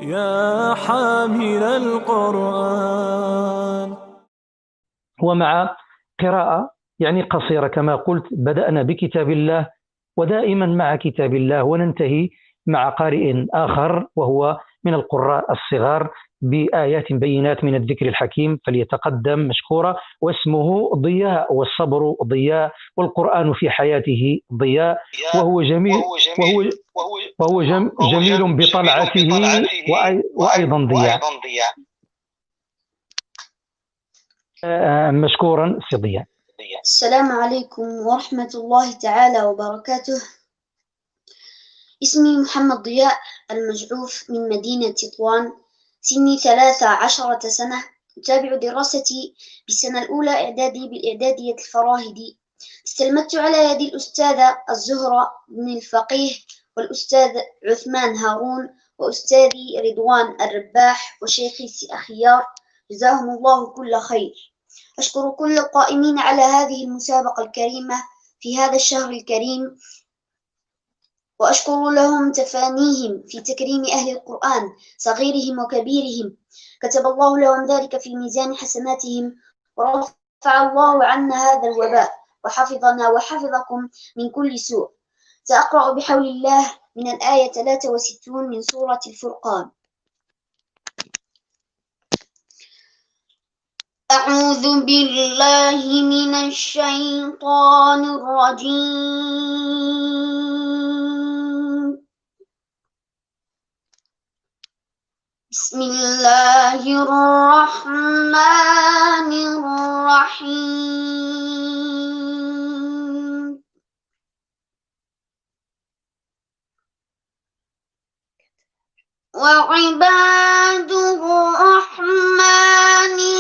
يا حامل القرآن. ومع قراءة يعني قصيرة كما قلت، بدأنا بكتاب الله ودائما مع كتاب الله، وننتهي مع قارئ آخر وهو من القراء الصغار بآيات بينات من الذكر الحكيم، فليتقدم مشكورا. واسمه ضياء، والصبر ضياء، والقرآن في حياته ضياء، وهو جميل وهو جميل بطلعته وأيضا ضياء. مشكورا سي ضياء. السلام عليكم ورحمة الله تعالى وبركاته. اسمي محمد ضياء المجعوف من مدينة تطوان. سني 13 سنة. أتابع دراستي بالسنة الأولى إعدادي بالإعدادية الفراهيدي. استلمت على يد الأستاذة الزهرة بن الفقيه والأستاذ عثمان هارون وأستاذي رضوان الرباح وشيخي أخيار، جزاهم الله كل خير. أشكر كل القائمين على هذه المسابقة الكريمة في هذا الشهر الكريم، وأشكر لهم تفانيهم في تكريم أهل القرآن صغيرهم وكبيرهم. كتب الله لهم ذلك في ميزان حسناتهم، ورفع الله عنا هذا الوباء، وحفظنا وحفظكم من كل سوء. سأقرأ بحول الله من الآية 63 من سورة الفرقان. أعوذ بالله من الشيطان الرجيم. بسم الله الرحمن الرحيم. وعباد الرحمن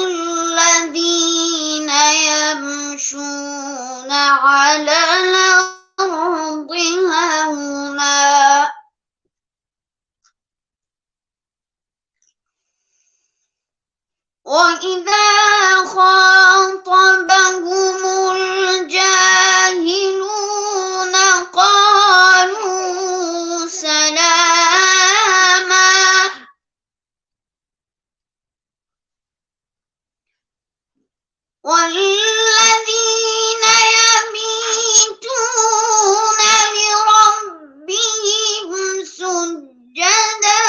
الذين يمشون على الأرض هونا وإذا خاطبهم الجاهلون قالوا سلاما. والذين يبيتون لربهم سجدا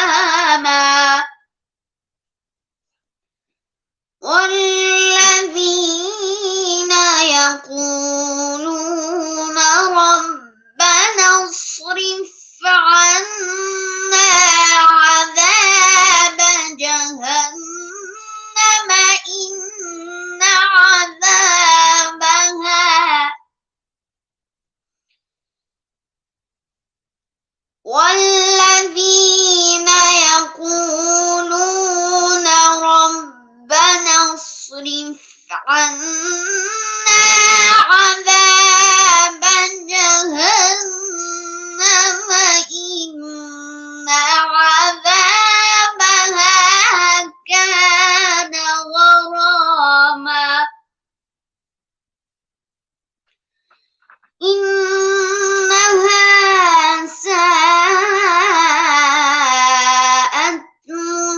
وقياما. والذين يقولون ربنا اصرف عنا عذاب جهنم إن عذابها والذين يقولون ربنا اصرف عنا عذاب جهنم إن عذابها كان غراما. إنها ساءت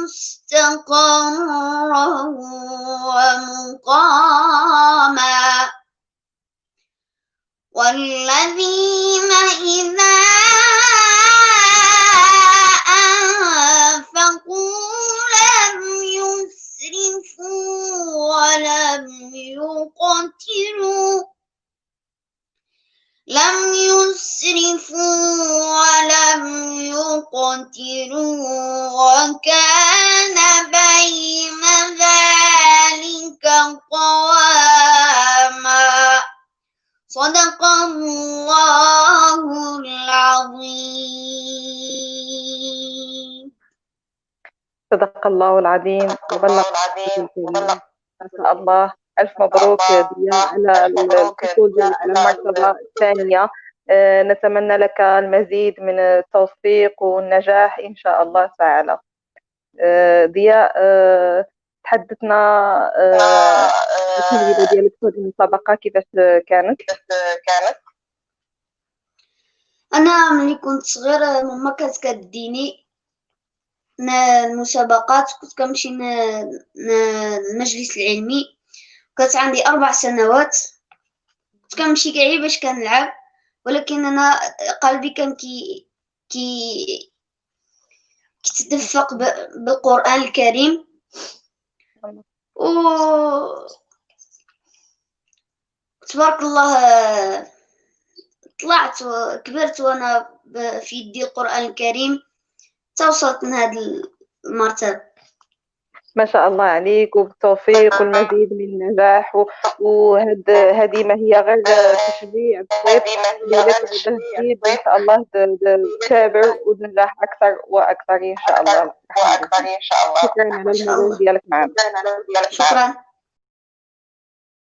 مستقرا ومقاما. والذين إذا أنفقوا لم يسرفوا ولم يقتروا وكان بين ذلك قواما. صدق الله العظيم. صدق الله العظيم وبلغ الكريم. ما شاء الله، ألف مبروك يا ضياء على الحصول على المرتبة الثانية. نتمنى لك المزيد من التوفيق والنجاح إن شاء الله تعالى. ضياء، تحدثنا التجربة ديالك في هذه المسابقة كيفاش كانت؟ أنا ملي كنت صغير ماما كانت كديني المسابقات، كنت كنمشي المجلس العلمي، كانت عندي 4 سنوات، كنت كنمشي كاع باش كنلعب، ولكن أنا قلبي كان كي تدفق بالقرآن الكريم، و تبارك الله طلعت وكبرت وأنا في يدي القرآن الكريم، توصلت من هذه المرتبة. ما شاء الله عليك، وبالتوفيق والمزيد من النجاح. وهذه ما هي غير تشجيع بسيط لك، وتزيد إن شاء الله تتابع وتنجح أكثر وأكثر إن شاء الله. شكرا على المجال ديالك معنا. شكرا.